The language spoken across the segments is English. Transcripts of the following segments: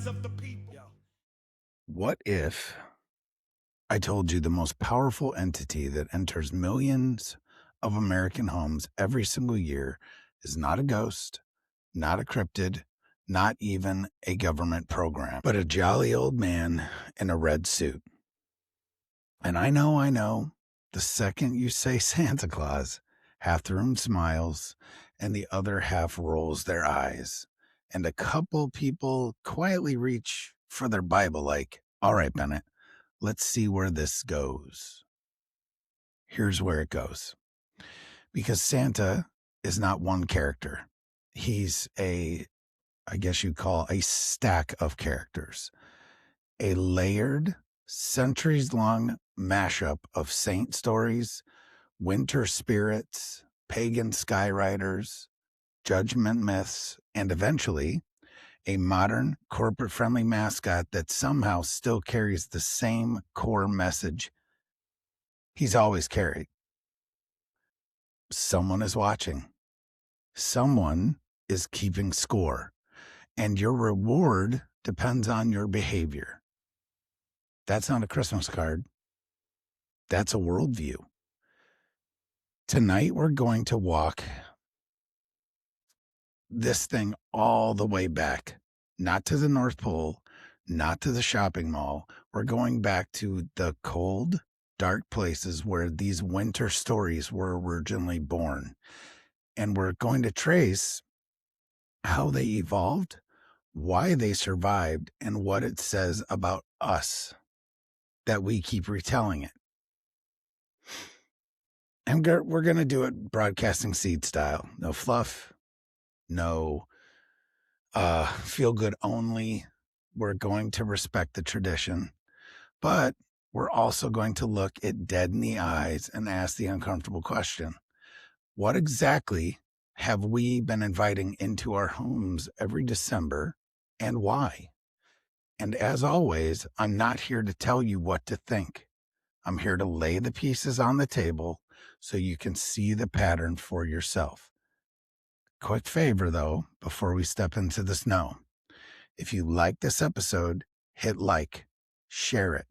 minds of the people. What if I told you the most powerful entity that enters millions of American homes every single year is not a ghost, not a cryptid, not even a government program, but a jolly old man in a red suit? And I know, the second you say Santa Claus, half the room smiles and the other half rolls their eyes. And a couple people quietly reach for their Bible like, all right, Bennett, let's see where this goes. Here's where it goes. Because Santa is not one character. He's I guess you'd call a stack of characters. A layered, centuries-long mashup of saint stories, winter spirits, pagan skyriders, judgment myths, and eventually a modern corporate-friendly mascot that somehow still carries the same core message he's always carried. Someone is watching. Someone is keeping score, and your reward depends on your behavior. That's not a Christmas card. That's a worldview. Tonight, we're going to walk this thing all the way back, not to the North Pole, not to the shopping mall. We're going back to the cold, dark places where these winter stories were originally born. And we're going to trace how they evolved, why they survived, and what it says about us that we keep retelling it. And we're going to do it broadcasting seed style. No fluff, no feel good only. We're going to respect the tradition, but we're also going to look it dead in the eyes and ask the uncomfortable question. What exactly have we been inviting into our homes every December, and why? And as always, I'm not here to tell you what to think. I'm here to lay the pieces on the table so you can see the pattern for yourself. Quick favor, though, before we step into the snow. If you like this episode, hit like, share it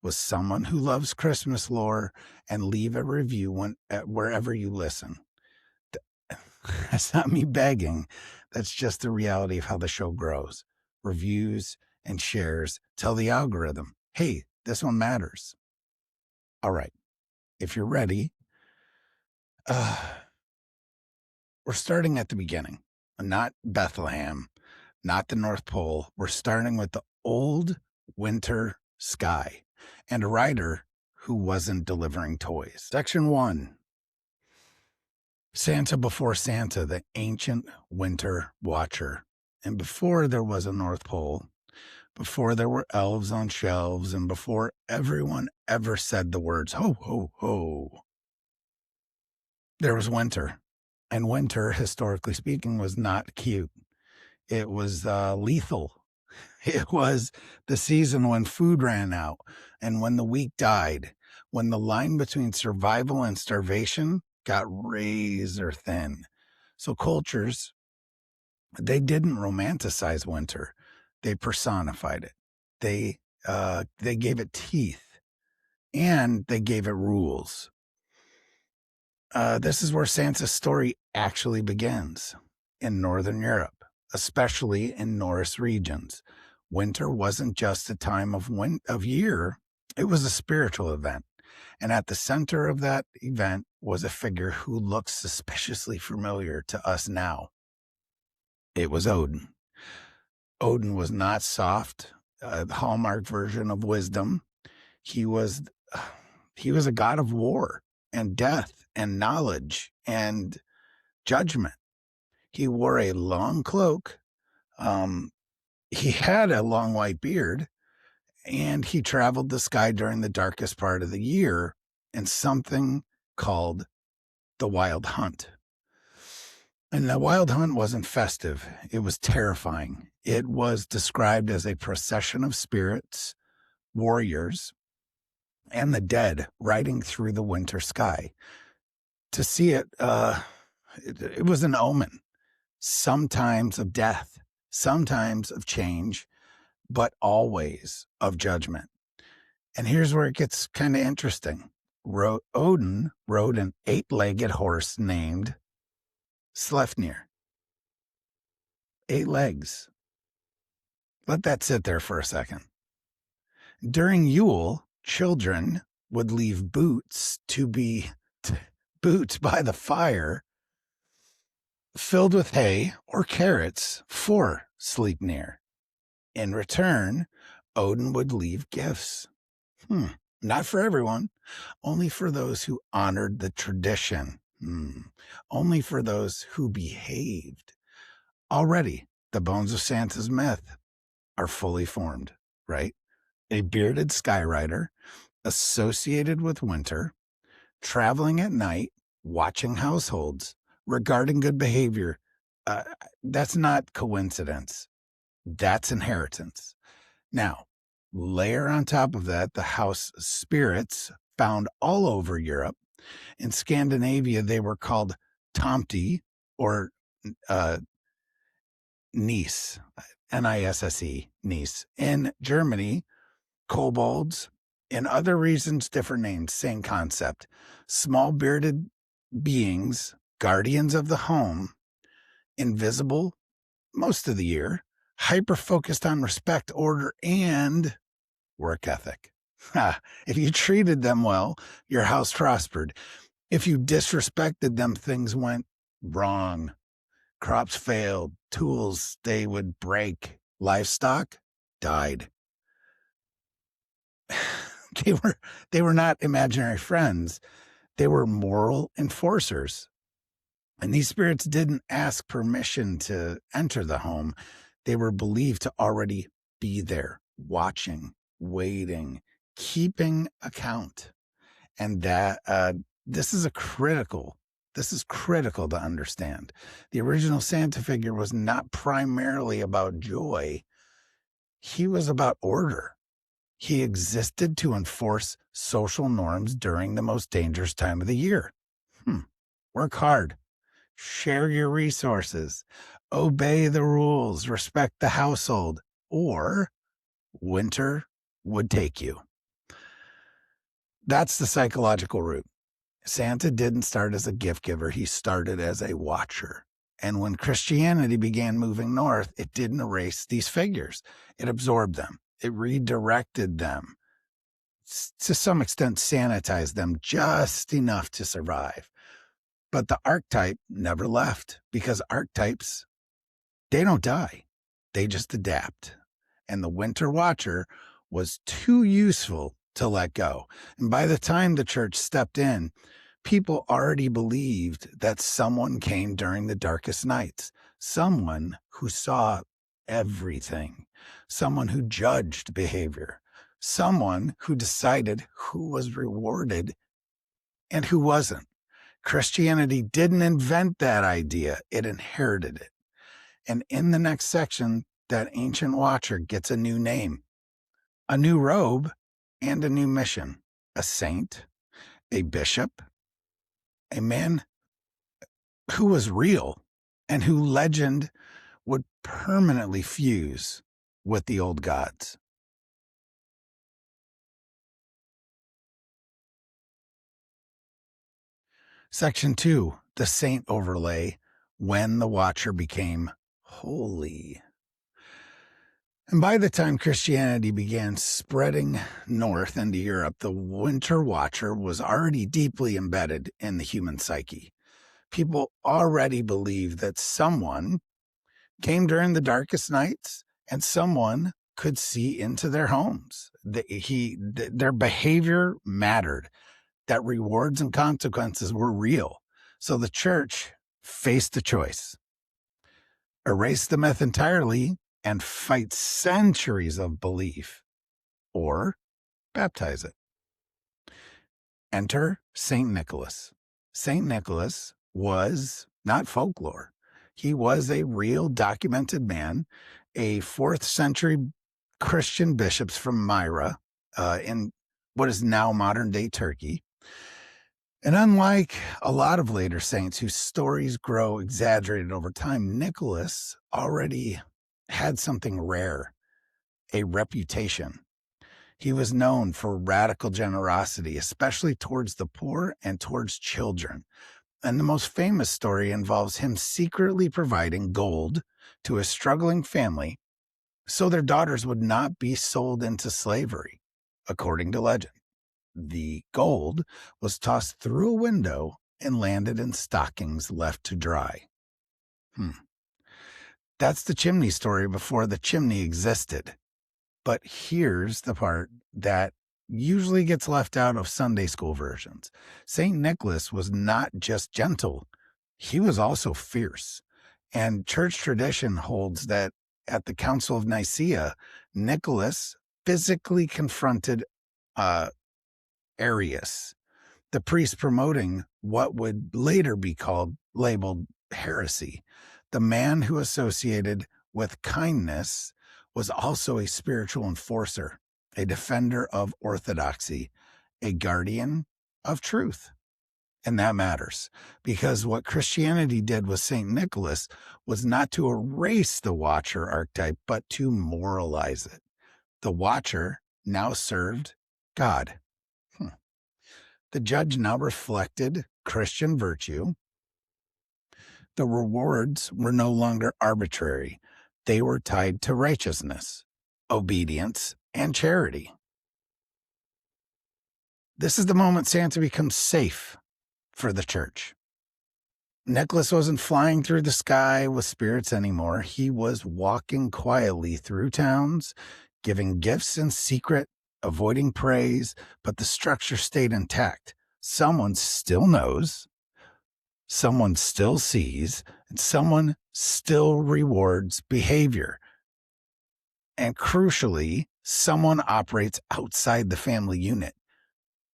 with someone who loves Christmas lore, and leave a review wherever you listen. That's not me begging. That's just the reality of how the show grows. Reviews and shares tell the algorithm, hey, this one matters. All right. If you're ready, we're starting at the beginning, not Bethlehem, not the North Pole. We're starting with the old winter sky and a rider who wasn't delivering toys. Section 1. Santa before Santa, the ancient winter watcher. And before there was a North Pole, before there were elves on shelves, and before everyone ever said the words, ho, ho, ho, there was winter. And winter, historically speaking, was not cute. It was lethal. It was the season when food ran out and when the weak died, when the line between survival and starvation got razor thin. So cultures, they didn't romanticize winter. They personified it. They gave it teeth, and they gave it rules. This is where Santa's story actually begins, in Northern Europe, especially in Norse regions. Winter wasn't just a time of year, it was a spiritual event. And at the center of that event was a figure who looks suspiciously familiar to us now. It was Odin. Odin was not soft, the Hallmark version of wisdom. He was a god of war and death and knowledge and judgment. He wore a long cloak. He had a long white beard, and he traveled the sky during the darkest part of the year in something called the Wild Hunt. And the Wild Hunt wasn't festive. It was terrifying. It was described as a procession of spirits, warriors, and the dead riding through the winter sky. To see it, it was an omen, sometimes of death, sometimes of change, but always of judgment. And here's where it gets kind of interesting. Odin rode an 8-legged horse named Sleipnir. 8 legs. Let that sit there for a second. During Yule, children would leave boots by the fire filled with hay or carrots for Sleipnir. In return, Odin would leave gifts. Not for everyone, only for those who honored the tradition. Only for those who behaved. Already, the bones of Santa's myth are fully formed, right? A bearded skyrider associated with winter, traveling at night, watching households, regarding good behavior. That's not coincidence. That's inheritance. Now, layer on top of that the house spirits found all over Europe. In Scandinavia, they were called tomti or Nisse, Nisse, Nisse. In Germany, kobolds. In other regions, different names, same concept. Small bearded beings, guardians of the home, invisible most of the year, hyper-focused on respect, order, and work ethic. If you treated them well, your house prospered. If you disrespected them, things went wrong. Crops failed, tools, they would break. Livestock died. They were not imaginary friends. They were moral enforcers. And these spirits didn't ask permission to enter the home. They were believed to already be there, watching, waiting, keeping account. And that this is critical to understand. The original Santa figure was not primarily about joy. He was about order. He existed to enforce social norms during the most dangerous time of the year. Work hard. Share your resources. Obey the rules. Respect the household. Or winter would take you. That's the psychological root. Santa didn't start as a gift giver. He started as a watcher. And when Christianity began moving north, it didn't erase these figures. It absorbed them. It redirected them. To some extent, sanitized them just enough to survive. But the archetype never left, because archetypes, they don't die. They just adapt. And the Winter Watcher was too useful to let go. And by the time the church stepped in, people already believed that someone came during the darkest nights, someone who saw everything, someone who judged behavior, someone who decided who was rewarded and who wasn't. Christianity didn't invent that idea, it inherited it. And in the next section, that ancient watcher gets a new name, a new robe, and a new mission. A saint, a bishop, a man who was real and who legend would permanently fuse with the old gods. Section 2, the saint overlay, when the watcher became holy. And by the time Christianity began spreading north into Europe, the Winter Watcher was already deeply embedded in the human psyche. People already believed that someone came during the darkest nights and someone could see into their homes. Their behavior mattered, that rewards and consequences were real. So the church faced a choice: erase the myth entirely and fight centuries of belief, or baptize it. Enter St. Nicholas. St. Nicholas was not folklore. He was a real documented man, a 4th century Christian bishop from Myra in what is now modern-day Turkey. And unlike a lot of later saints whose stories grow exaggerated over time, Nicholas already had something rare. a reputation. He was known for radical generosity, especially towards the poor and towards children. And the most famous story involves him secretly providing gold to a struggling family so their daughters would not be sold into slavery, according to legend. The gold was tossed through a window and landed in stockings left to dry. That's the chimney story before the chimney existed. But here's the part that usually gets left out of Sunday school versions. St. Nicholas was not just gentle, he was also fierce. And church tradition holds that at the Council of Nicaea, Nicholas physically confronted Arius, the priest promoting what would later be labeled heresy. The man who associated with kindness was also a spiritual enforcer, a defender of orthodoxy, a guardian of truth. And that matters because what Christianity did with St. Nicholas was not to erase the watcher archetype, but to moralize it. The watcher now served God. The judge now reflected Christian virtue. The rewards were no longer arbitrary. They were tied to righteousness, obedience, and charity. This is the moment Santa becomes safe for the church. Nicholas wasn't flying through the sky with spirits anymore. He was walking quietly through towns, giving gifts in secret, avoiding praise, but the structure stayed intact. Someone still knows, someone still sees, and someone still rewards behavior. And crucially, someone operates outside the family unit.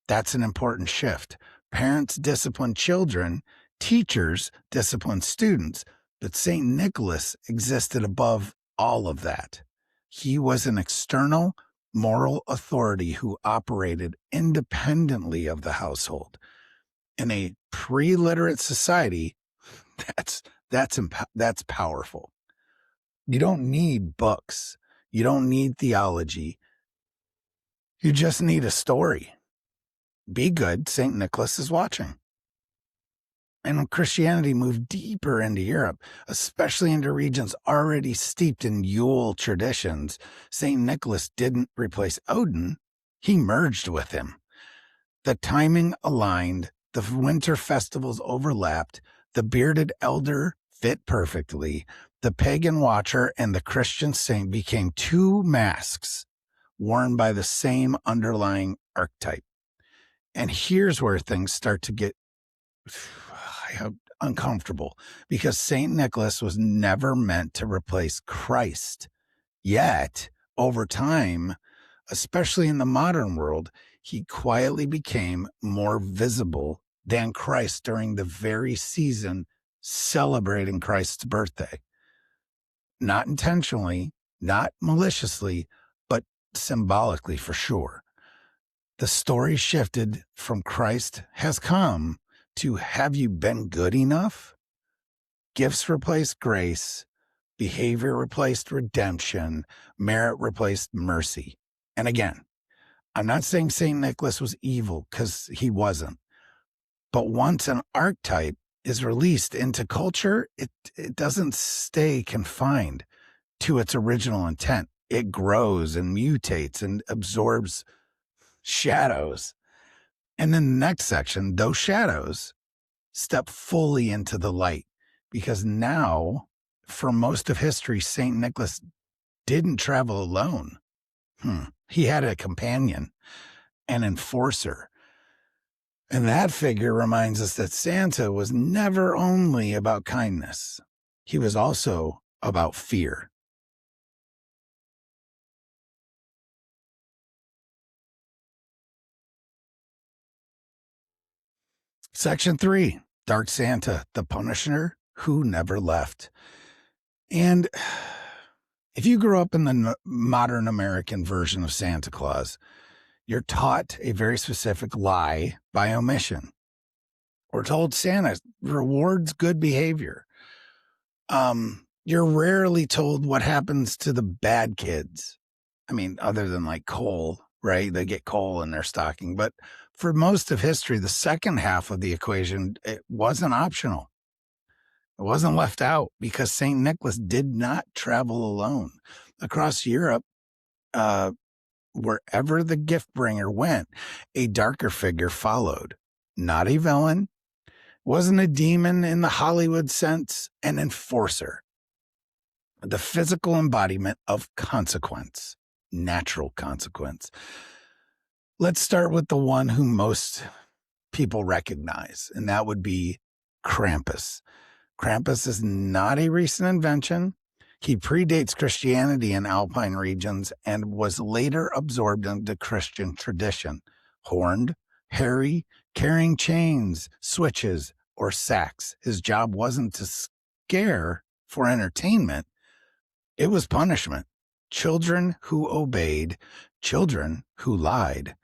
That's an important shift. Parents discipline children, teachers discipline students, but St. Nicholas existed above all of that. He was an external moral authority who operated independently of the household. In a pre-literate society, that's powerful. You don't need books. You don't need theology. You just need a story. Be good, St. Nicholas is watching. And when Christianity moved deeper into Europe, especially into regions already steeped in Yule traditions, St. Nicholas didn't replace Odin, he merged with him. The timing aligned, the winter festivals overlapped, the bearded elder fit perfectly, the pagan watcher and the Christian saint became two masks worn by the same underlying archetype. And here's where things start to get uncomfortable, because St. Nicholas was never meant to replace Christ. Yet, over time, especially in the modern world, he quietly became more visible than Christ during the very season celebrating Christ's birthday. Not intentionally, not maliciously, but symbolically for sure. The story shifted from Christ has come to have you been good enough? Gifts replaced grace, behavior replaced redemption, merit replaced mercy. And again, I'm not saying St. Nicholas was evil, because he wasn't. But once an archetype is released into culture, it doesn't stay confined to its original intent. It grows and mutates and absorbs shadows. And then the next section, those shadows step fully into the light, because now, for most of history, St. Nicholas didn't travel alone. He had a companion, an enforcer. And that figure reminds us that Santa was never only about kindness. He was also about fear. Section 3, Dark Santa, the Punisher who never left. And if you grew up in the modern American version of Santa Claus, you're taught a very specific lie by omission. We're told Santa rewards good behavior. You're rarely told what happens to the bad kids. I mean, other than like coal, right? They get coal in their stocking. But for most of history, the second half of the equation, it wasn't optional. It wasn't left out because St. Nicholas did not travel alone. Across Europe, wherever the gift bringer went, a darker figure followed. Not a villain, wasn't a demon in the Hollywood sense, an enforcer, the physical embodiment of consequence, natural consequence. Let's start with the one who most people recognize, and that would be Krampus. Krampus is not a recent invention. He predates Christianity in Alpine regions and was later absorbed into Christian tradition. Horned, hairy, carrying chains, switches, or sacks. His job wasn't to scare for entertainment. It was punishment. Children who obeyed, children who lied,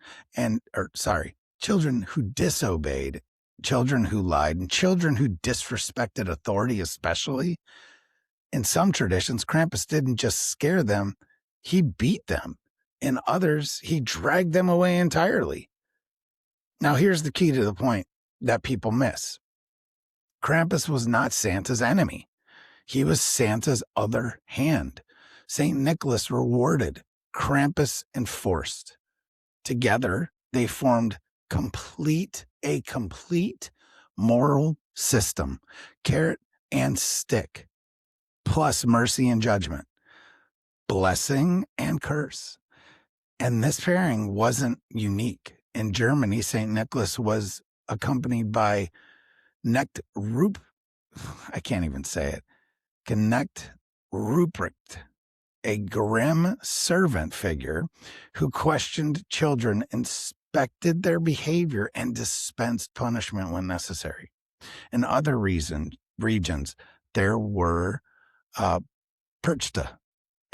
children who disobeyed, children who lied, and children who disrespected authority, especially. In some traditions, Krampus didn't just scare them, he beat them. In others, he dragged them away entirely. Now, here's the key to the point that people miss. Krampus was not Santa's enemy. He was Santa's other hand. St. Nicholas rewarded, Krampus enforced. Together, they formed a complete moral system, carrot and stick, plus mercy and judgment, blessing and curse. And this pairing wasn't unique. In Germany, St. Nicholas was accompanied by I can't even say it, Knecht Ruprecht, a grim servant figure who questioned children, inspected their behavior, and dispensed punishment when necessary. In other regions, there were Perchta,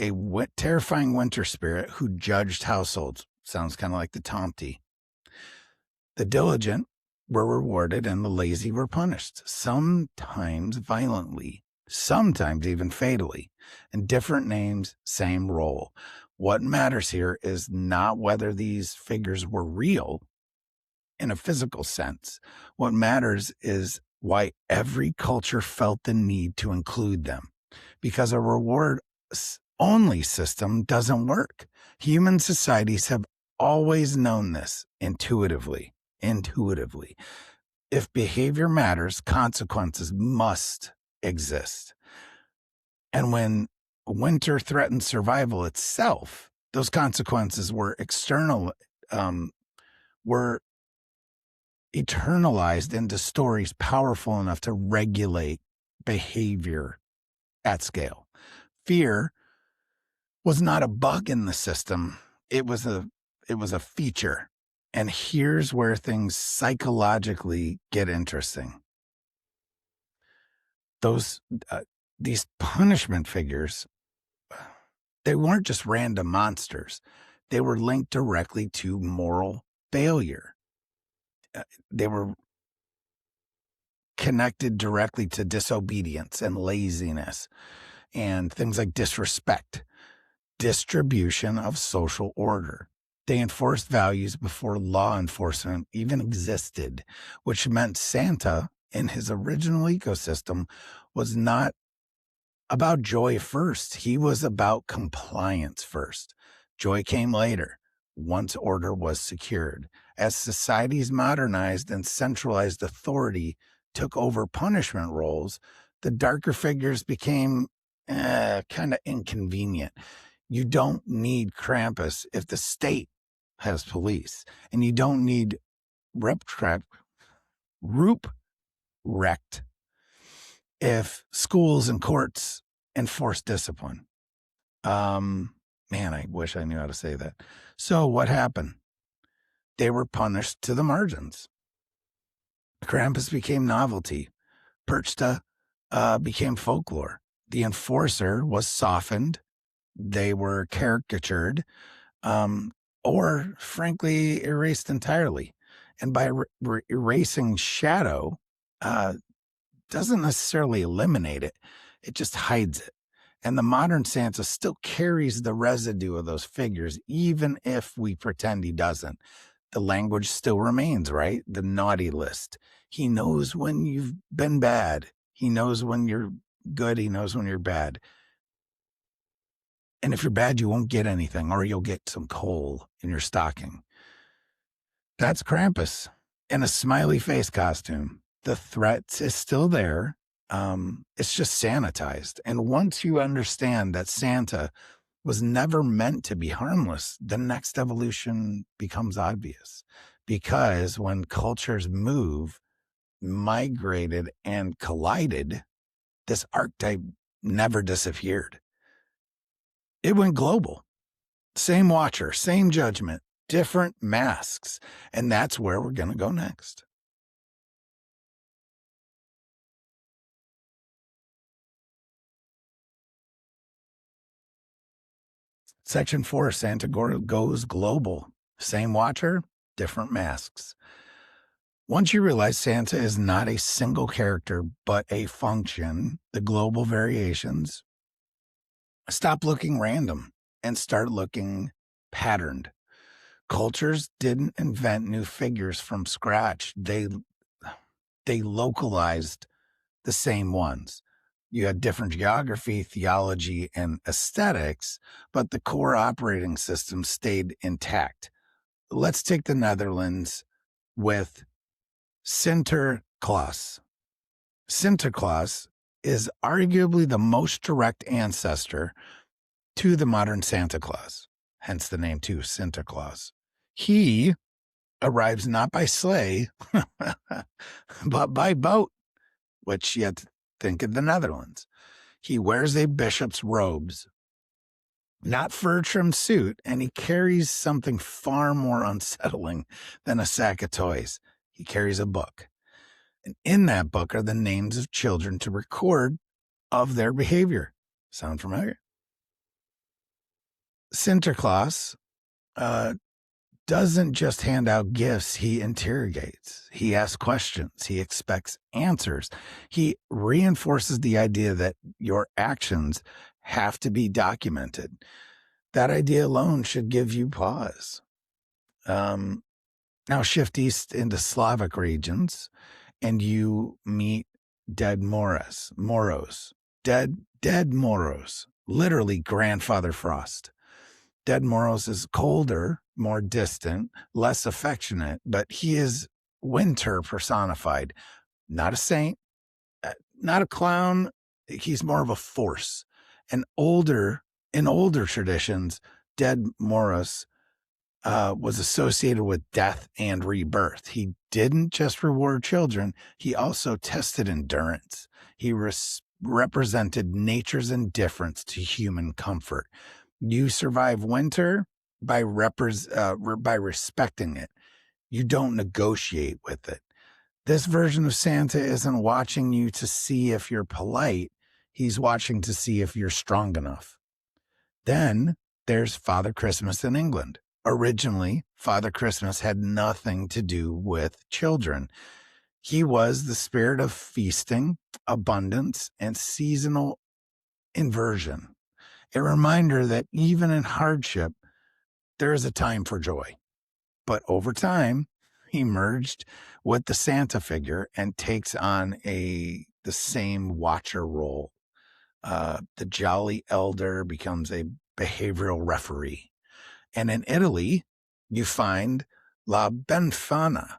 a terrifying winter spirit who judged households. Sounds kind of like the Tomty. The diligent were rewarded and the lazy were punished, sometimes violently, sometimes even fatally. In different names, same role. What matters here is not whether these figures were real in a physical sense. What matters is why every culture felt the need to include them. Because a reward-only system doesn't work. Human societies have always known this intuitively. If behavior matters, consequences must exist. And when winter threatened survival itself, those consequences were were eternalized into stories powerful enough to regulate behavior at scale. Fear was not a bug in the system. It was a feature. And here's where things psychologically get interesting. These punishment figures, they weren't just random monsters. They were linked directly to moral failure. They were connected directly to disobedience and laziness and things like disrespect, distribution of social order. They enforced values before law enforcement even existed, which meant Santa, in his original ecosystem, was not about joy first. He was about compliance first. Joy came later, once order was secured. As societies modernized and centralized authority took over punishment roles, the darker figures became kind of inconvenient. You don't need Krampus if the state has police, and you don't need Ruprecht if schools and courts enforce discipline. Man, I wish I knew how to say that. So what happened? They were punished to the margins. Krampus became novelty. Perchta became folklore. The enforcer was softened. They were caricatured, or frankly erased entirely. And by erasing shadow, doesn't necessarily eliminate it. It just hides it. And the modern Santa still carries the residue of those figures, even if we pretend he doesn't. The language still remains, right? The naughty list. He knows when you've been bad. He knows when you're good. He knows when you're bad. And if you're bad, you won't get anything, or you'll get some coal in your stocking. That's Krampus in a smiley face costume. The threat is still there. It's just sanitized. And once you understand that Santa was never meant to be harmless, the next evolution becomes obvious. Because when cultures move, migrated, and collided, this archetype never disappeared. It went global. Same watcher, same judgment, different masks. And that's where we're going to go next. Section 4, Santa goes global. Same watcher, different masks. Once you realize Santa is not a single character, but a function, the global variations, stop looking random and start looking patterned. Cultures didn't invent new figures from scratch. They localized the same ones. You had different geography, theology, and aesthetics, but the core operating system stayed intact. Let's take the Netherlands with Sinterklaas. Sinterklaas is arguably the most direct ancestor to the modern Santa Claus, hence the name too, Sinterklaas. He arrives not by sleigh, but by boat, which you have to think of the Netherlands. He wears a bishop's robes, not fur-trimmed suit, and he carries something far more unsettling than a sack of toys. He carries a book. And in that book are the names of children to record of their behavior. Sound familiar? Sinterklaas doesn't just hand out gifts, he interrogates. He asks questions. He expects answers. He reinforces the idea that your actions have to be documented. That idea alone should give you pause. Now shift east into Slavic regions, and you meet dead Moros, dead Moros, literally Grandfather Frost. Dead Moros is colder, more distant, less affectionate, but he is winter personified. Not a saint, not a clown. He's more of a force. In older traditions, dead Moros was associated with death and rebirth. He didn't just reward children, he also tested endurance. He represented nature's indifference to human comfort. You survive winter by respecting it. You don't negotiate with it. This version of Santa isn't watching you to see if you're polite. He's watching to see if you're strong enough. Then there's Father Christmas in England. Originally, Father Christmas had nothing to do with children. He was the spirit of feasting, abundance, and seasonal inversion. A reminder that even in hardship, there is a time for joy. But over time, he merged with the Santa figure and takes on the same watcher role. The jolly elder becomes a behavioral referee. And in Italy, you find La Benfana,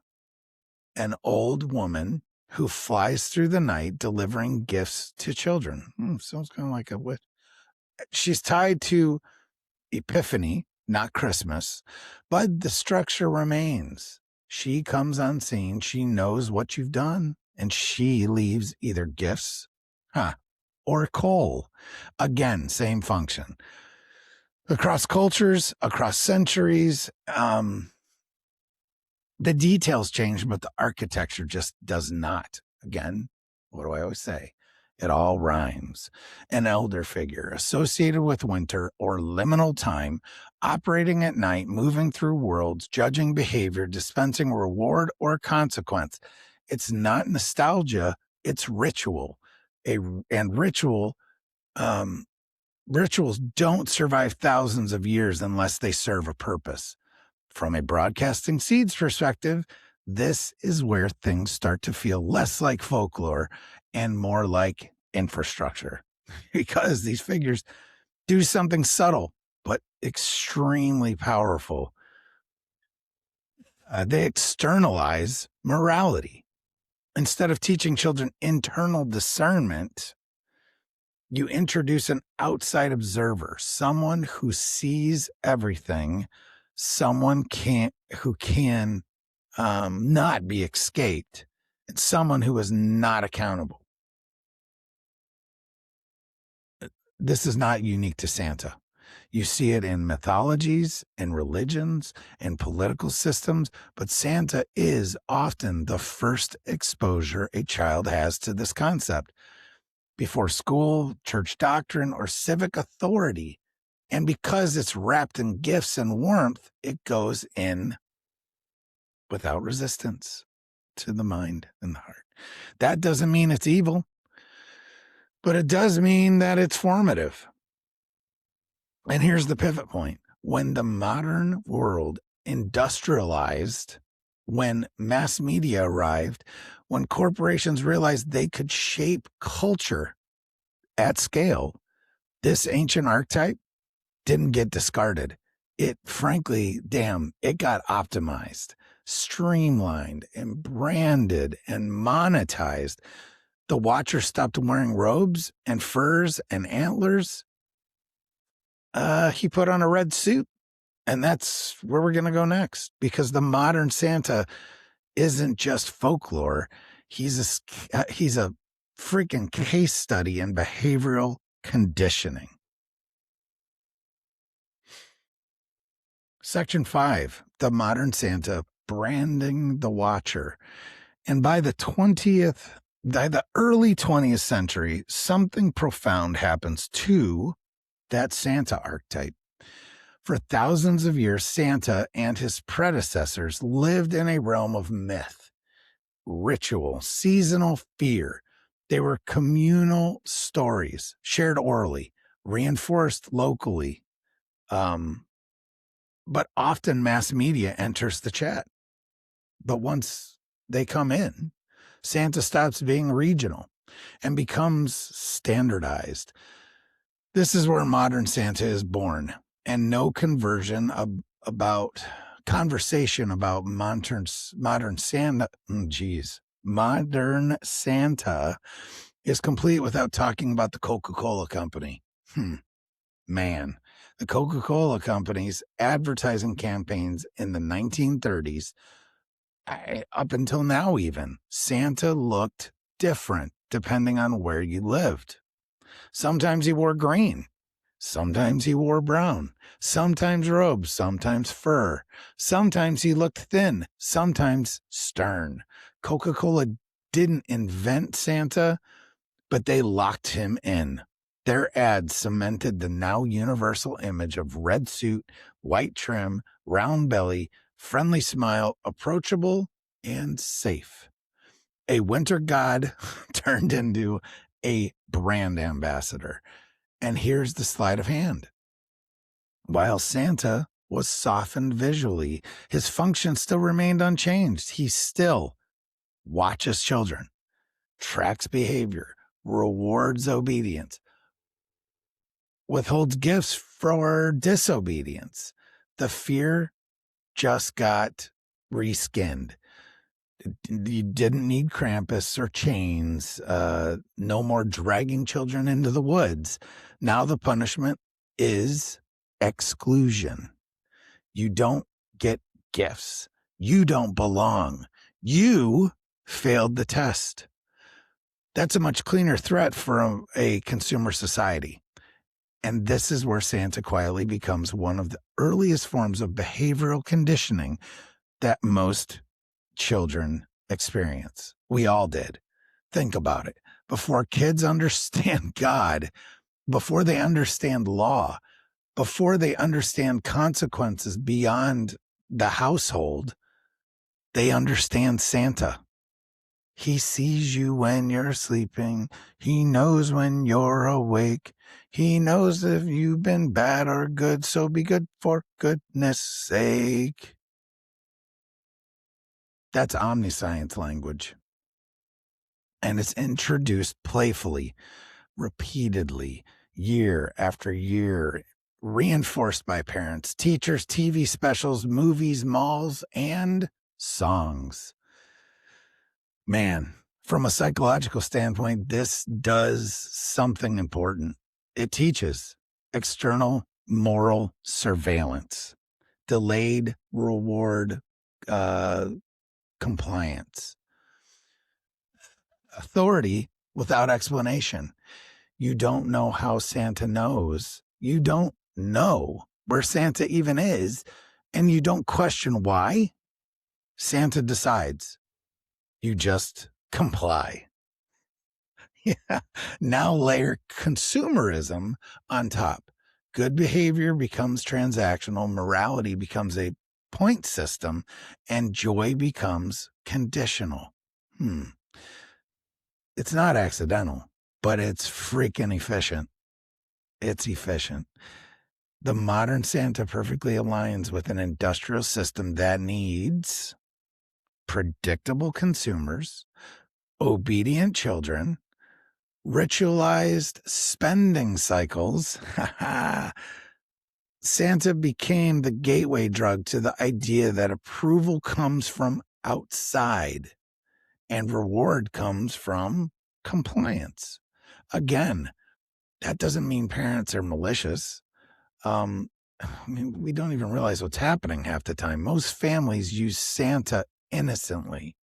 an old woman who flies through the night delivering gifts to children. Sounds kind of like a witch. She's tied to Epiphany, not Christmas, but the structure remains. She comes on scene, she knows what you've done, and she leaves either gifts, or coal. Again, same function. Across cultures, across centuries, the details change, but the architecture just does not. Again, what do I always say? It all rhymes. An elder figure associated with winter or liminal time, operating at night, moving through worlds, judging behavior, dispensing reward or consequence. It's not nostalgia, it's ritual. And ritual Rituals don't survive thousands of years unless they serve a purpose. From a broadcasting seeds perspective, this is where things start to feel less like folklore and more like infrastructure, because these figures do something subtle but extremely powerful. They externalize morality. Instead of teaching children internal discernment, you introduce an outside observer, someone who sees everything, someone who can not be escaped, and someone who is not accountable. This is not unique to Santa. You see it in mythologies, in religions, in political systems, but Santa is often the first exposure a child has to this concept. Before school, church doctrine, or civic authority. And because it's wrapped in gifts and warmth, it goes in without resistance to the mind and the heart. That doesn't mean it's evil, but it does mean that it's formative. And here's the pivot point. When the modern world industrialized, when mass media arrived, when corporations realized they could shape culture at scale, this ancient archetype didn't get discarded. It frankly, it got optimized, streamlined, and branded and monetized. The Watcher stopped wearing robes and furs and antlers. He put on a red suit, and that's where we're going to go next, because the modern Santa isn't just folklore. He's a freaking case study in behavioral conditioning. Section 5, the modern Santa, branding the Watcher. And by the early 20th century, something profound happens to that Santa archetype. For thousands of years, Santa and his predecessors lived in a realm of myth, ritual, seasonal fear. They were communal stories, shared orally, reinforced locally. But often mass media enters the chat. But once they come in, Santa stops being regional and becomes standardized. This is where modern Santa is born, and no conversation about modern Santa is complete without talking about the Coca-Cola Company. Man, the Coca-Cola Company's advertising campaigns in the 1930s, up until now even, Santa looked different depending on where you lived. Sometimes he wore green. Sometimes he wore brown. Sometimes robes. Sometimes fur. Sometimes he looked thin. Sometimes stern. Coca-Cola didn't invent Santa, but they locked him in. Their ads cemented the now universal image of red suit, white trim, round belly, friendly smile, approachable, and safe. A winter god turned into a brand ambassador. And here's the sleight of hand. While Santa was softened visually, his function still remained unchanged. He still watches children, tracks behavior, rewards obedience, withholds gifts for disobedience. The fear just got reskinned. You didn't need Krampus or chains, no more dragging children into the woods. Now the punishment is exclusion. You don't get gifts. You don't belong. You failed the test. That's a much cleaner threat for a consumer society. And this is where Santa quietly becomes one of the earliest forms of behavioral conditioning that most children experience. We all did. Think about it. Before kids understand God, before they understand law, before they understand consequences beyond the household, they understand Santa. He sees you when you're sleeping. He knows when you're awake. He knows if you've been bad or good, so be good for goodness sake. That's omniscience language. And it's introduced playfully, repeatedly, year after year, reinforced by parents, teachers, TV specials, movies, malls, and songs. Man, from a psychological standpoint, this does something important. It teaches external moral surveillance, delayed reward compliance, authority without explanation. You don't know how Santa knows. You don't know where Santa even is, and you don't question why. Santa decides. You just comply. Yeah. Now layer consumerism on top. Good behavior becomes transactional, morality becomes a point system, and joy becomes conditional. It's not accidental, but it's freaking efficient. It's efficient. The modern Santa perfectly aligns with an industrial system that needs predictable consumers, obedient children, ritualized spending cycles. Santa became the gateway drug to the idea that approval comes from outside and reward comes from compliance. Again, that doesn't mean parents are malicious. I mean, we don't even realize what's happening half the time. Most families use Santa innocently.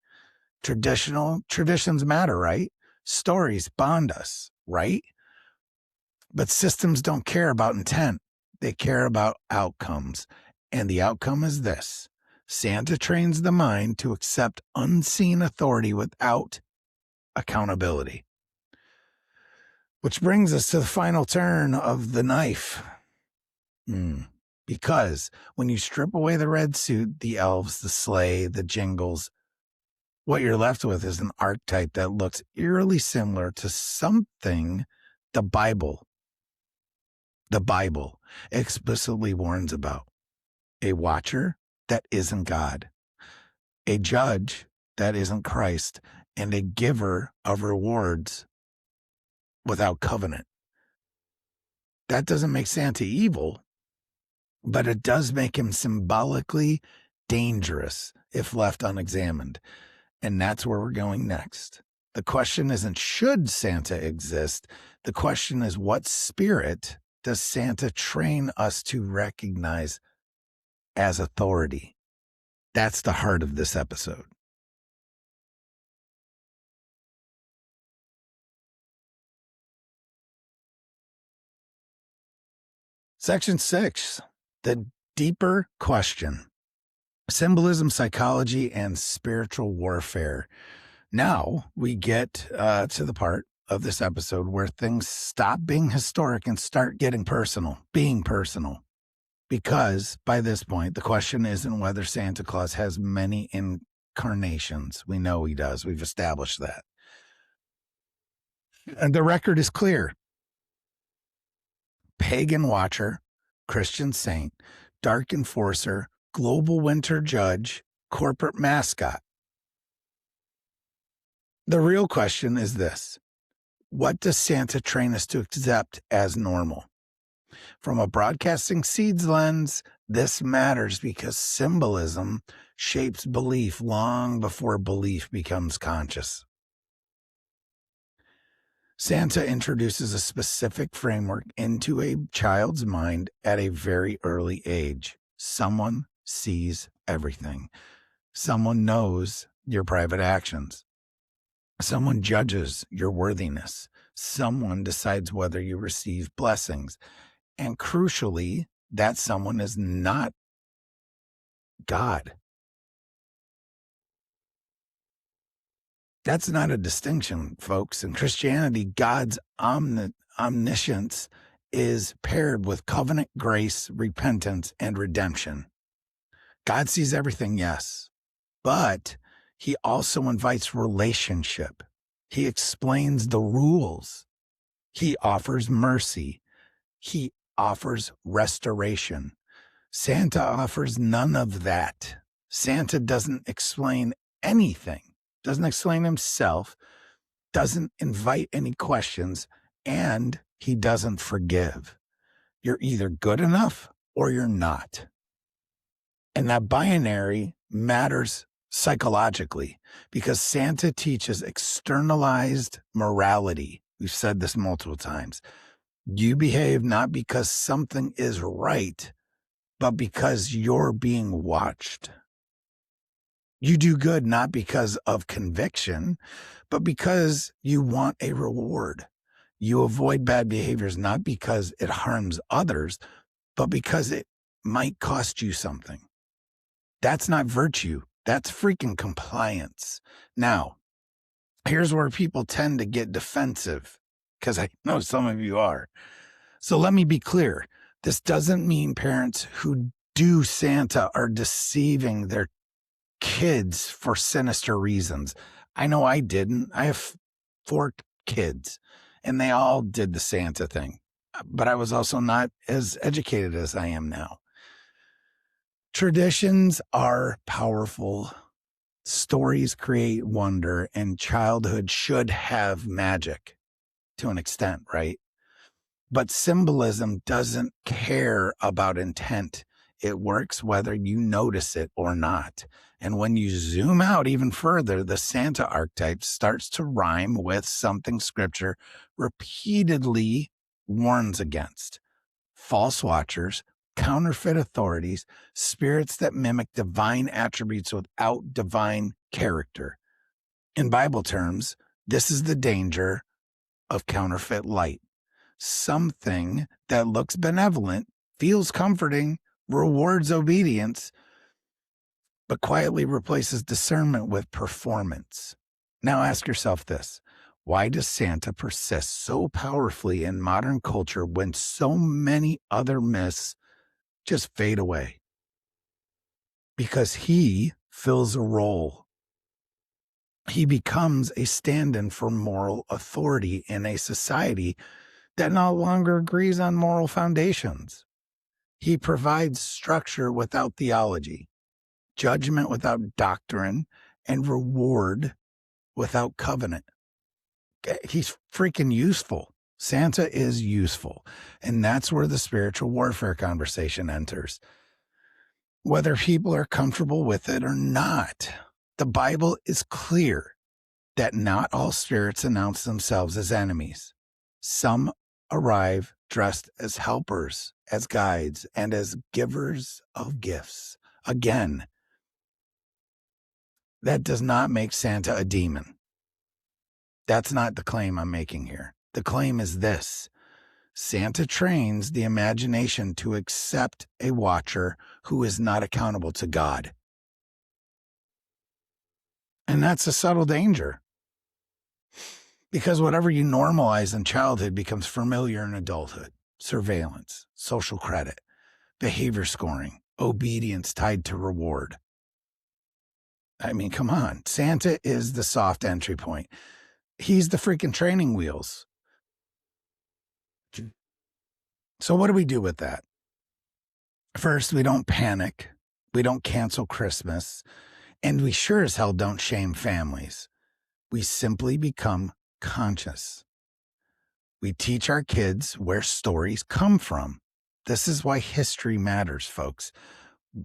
Traditions matter, right? Stories bond us, right? But systems don't care about intent. They care about outcomes. And the outcome is this: Santa trains the mind to accept unseen authority without accountability. Which brings us to the final turn of the knife. Because when you strip away the red suit, the elves, the sleigh, the jingles, what you're left with is an archetype that looks eerily similar to something the Bible explicitly warns about. A watcher that isn't God, a judge that isn't Christ, and a giver of rewards without covenant. That doesn't make Santa evil, but it does make him symbolically dangerous if left unexamined. And that's where we're going next. The question isn't should Santa exist? The question is, what spirit does Santa train us to recognize as authority? That's the heart of this episode. Section 6, the deeper question: symbolism, psychology, and spiritual warfare. Now we get to the part of this episode where things stop being historic and start getting personal, being personal. Because by this point, the question isn't whether Santa Claus has many incarnations. We know he does. We've established that. And the record is clear. Pagan watcher, Christian saint, dark enforcer, global winter judge, corporate mascot. The real question is this: what does Santa train us to accept as normal? From a broadcasting seeds lens, this matters because symbolism shapes belief long before belief becomes conscious. Santa introduces a specific framework into a child's mind at a very early age. Someone sees everything. Someone knows your private actions. Someone judges your worthiness. Someone decides whether you receive blessings. And crucially, that someone is not God. That's not a distinction, folks. In Christianity, God's omniscience is paired with covenant grace, repentance, and redemption. God sees everything, yes, but He also invites relationship. He explains the rules. He offers mercy. He offers restoration. Santa offers none of that. Santa doesn't explain anything, doesn't explain himself, doesn't invite any questions, and he doesn't forgive. You're either good enough or you're not. And that binary matters psychologically because Santa teaches externalized morality. We've said this multiple times. You behave not because something is right, but because you're being watched. You do good not because of conviction, but because you want a reward. You avoid bad behaviors not because it harms others, but because it might cost you something. That's not virtue. That's freaking compliance. Now, here's where people tend to get defensive, because I know some of you are. So let me be clear. This doesn't mean parents who do Santa are deceiving their kids for sinister reasons. I know I didn't. I have 4 kids, and they all did the Santa thing. But I was also not as educated as I am now. Traditions are powerful. Stories create wonder, and childhood should have magic to an extent, right? But symbolism doesn't care about intent. It works whether you notice it or not. And when you zoom out even further, the Santa archetype starts to rhyme with something scripture repeatedly warns against: false watchers, counterfeit authorities, spirits that mimic divine attributes without divine character. In Bible terms, this is the danger of counterfeit light. Something that looks benevolent, feels comforting, rewards obedience, but quietly replaces discernment with performance. Now ask yourself this: why does Santa persist so powerfully in modern culture when so many other myths just fade away? Because he fills a role. He becomes a stand-in for moral authority in a society that no longer agrees on moral foundations. He provides structure without theology, judgment without doctrine, and reward without covenant. He's freaking useful. Santa is useful. And that's where the spiritual warfare conversation enters. Whether people are comfortable with it or not, the Bible is clear that not all spirits announce themselves as enemies. Some arrive dressed as helpers, as guides, and as givers of gifts. Again, that does not make Santa a demon. That's not the claim I'm making here. The claim is this: Santa trains the imagination to accept a watcher who is not accountable to God. And that's a subtle danger. Because whatever you normalize in childhood becomes familiar in adulthood. Surveillance, social credit, behavior scoring, obedience tied to reward. I mean, come on. Santa is the soft entry point. He's the freaking training wheels. So what do we do with that? First, we don't panic. We don't cancel Christmas. And we sure as hell don't shame families. We simply become conscious. We teach our kids where stories come from. This is why history matters, folks.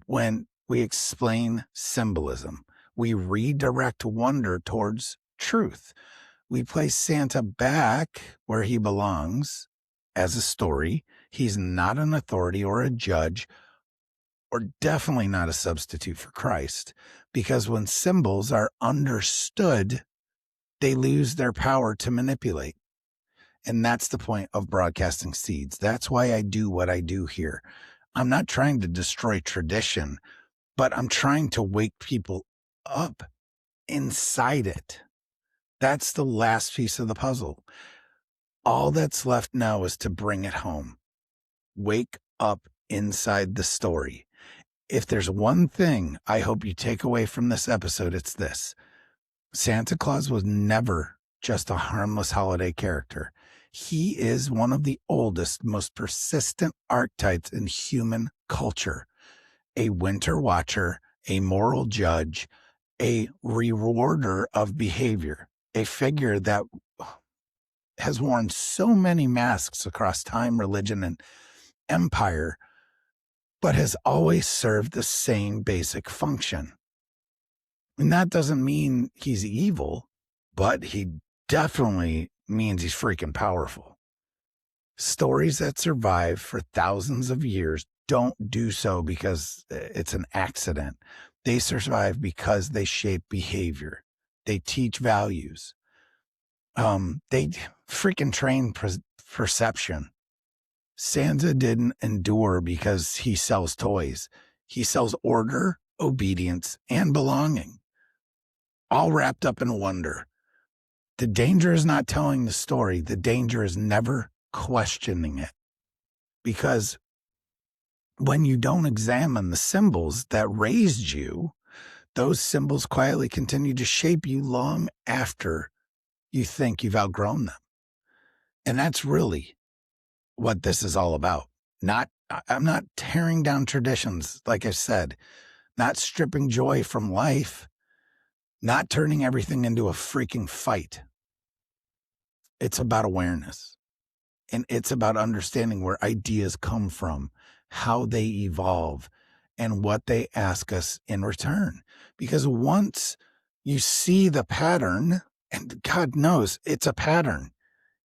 When we explain symbolism, we redirect wonder towards truth. We place Santa back where he belongs as a story. He's not an authority or a judge, or definitely not a substitute for Christ, because when symbols are understood, they lose their power to manipulate. And that's the point of broadcasting seeds. That's why I do what I do here. I'm not trying to destroy tradition, but I'm trying to wake people up inside it. That's the last piece of the puzzle. All that's left now is to bring it home. Wake up inside the story. If there's one thing I hope you take away from this episode, it's this: Santa Claus was never just a harmless holiday character. He is one of the oldest, most persistent archetypes in human culture. A winter watcher, a moral judge, a rewarder of behavior, a figure that has worn so many masks across time, religion, and empire, but has always served the same basic function. And that doesn't mean he's evil, but he definitely means he's freaking powerful. Stories that survive for thousands of years don't do so because it's an accident. They survive because they shape behavior. They teach values. They freaking train perception. Santa didn't endure because he sells toys. He sells order, obedience, and belonging, all wrapped up in wonder. The danger is not telling the story. The danger is never questioning it. Because when you don't examine the symbols that raised you, those symbols quietly continue to shape you long after you think you've outgrown them. And that's really what this is all about. I'm not tearing down traditions, like I said, not stripping joy from life, not turning everything into a freaking fight. It's about awareness. And it's about understanding where ideas come from, how they evolve, and what they ask us in return. Because once you see the pattern, and God knows it's a pattern,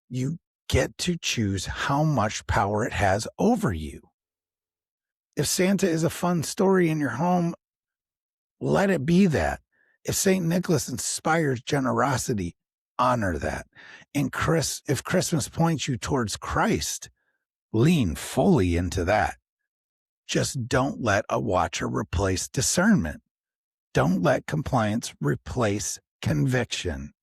you get to choose how much power it has over you. If Santa is a fun story in your home, let it be that. If St. Nicholas inspires generosity, honor that. And if Christmas points you towards Christ, lean fully into that. Just don't let a watcher replace discernment. Don't let compliance replace conviction.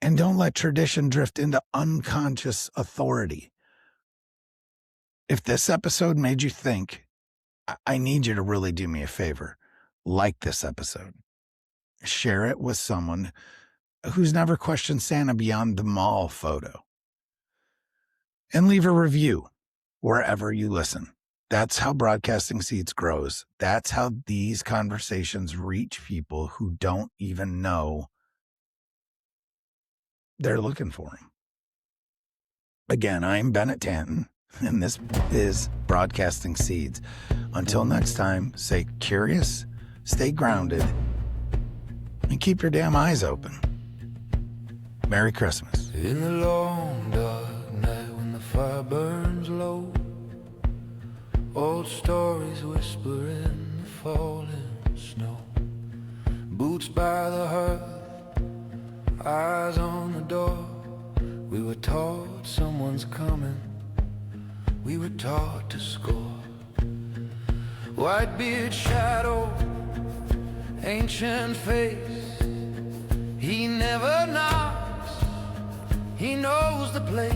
And don't let tradition drift into unconscious authority. If this episode made you think, I need you to really do me a favor. Like this episode. Share it with someone who's never questioned Santa beyond the mall photo. And leave a review wherever you listen. That's how Broadcasting Seeds grows. That's how these conversations reach people who don't even know they're looking for him. Again, I'm Bennett Tanton, and this is Broadcasting Seeds. Until next time, stay curious, stay grounded, and keep your damn eyes open. Merry Christmas. In the long dark night when the fire burns low, old stories whisper in the falling snow. Boots by the hearth, eyes on the door. We were taught someone's coming, we were taught to score. White-beard shadow, ancient face, he never knocks, he knows the place,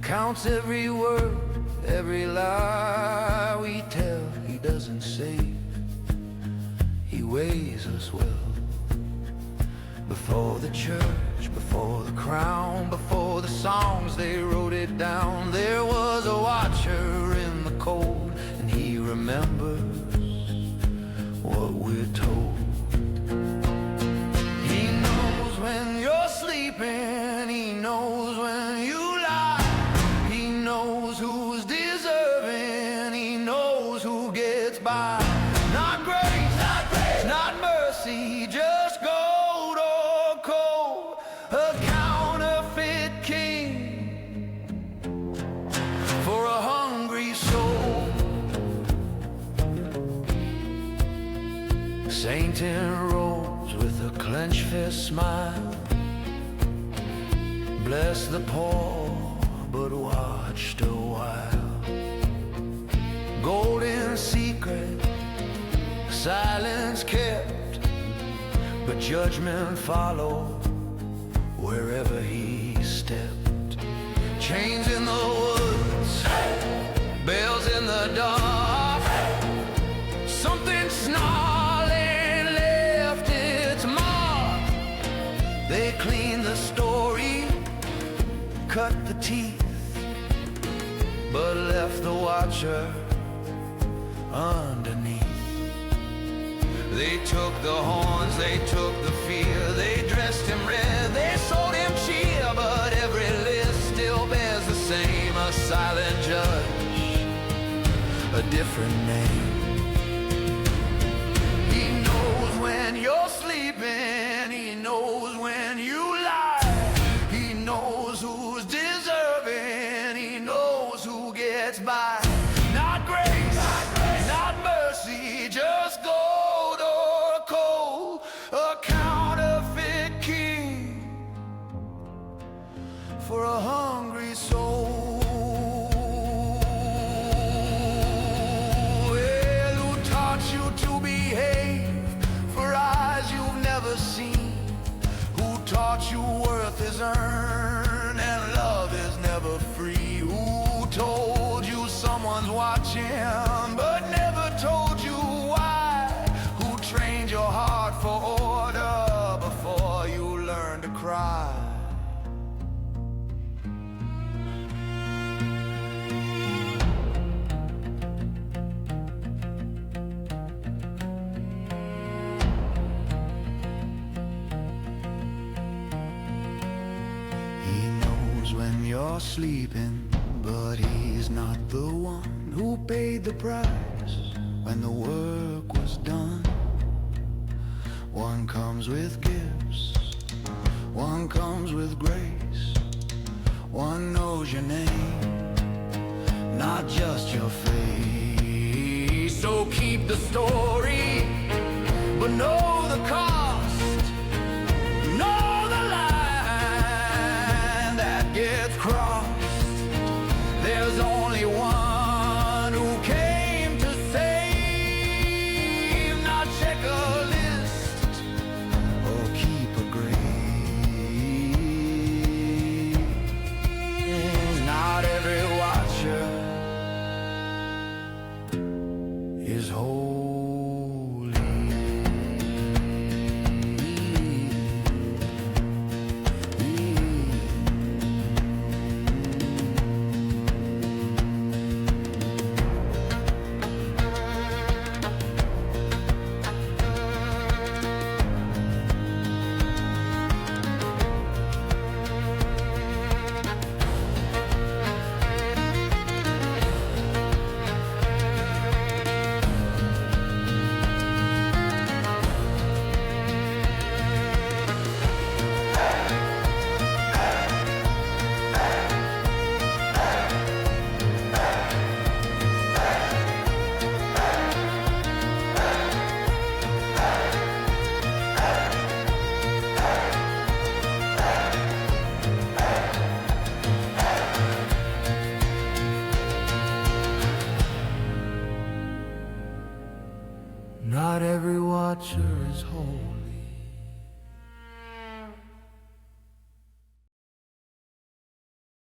counts every word, every lie we tell. He doesn't save, he weighs us well. Before the church, before the crown, before the songs, they wrote it down. There was a watcher in the cold, and he remembers what we're told. He knows when you're sleeping, he knows when you lie, he knows who's deserving, he knows who gets by. Not grace, not mercy, just gold or cold, a counterfeit king for a hungry soul. Saint in robes with a clenched fist smile, bless the poor but watched a while. Golden secret, silence kept, but judgment followed wherever he stepped. Chains in the woods, bells in the dark, something snarling left its cut the teeth, but left the watcher underneath. They took the horns, they took the fear, they dressed him red, they sold him cheer, but every list still bears the same, a silent judge, a different name. He knows when you're sleeping, he knows when you lie, he knows who's deserving, he knows who gets by. Not grace, not mercy, just gold or cold, a counterfeit king for a hungry soul. Well, who taught you to behave for eyes you've never seen? Who taught you worth is earned and love is never free? Who told you someone's watching but never told you why? Who trained your heart for order before you learned to cry? He knows when you're sleeping, but he's not the one who paid the price when the work was done. One comes with gifts, one comes with grace, one knows your name, not just your face. So keep the story, but know the cost.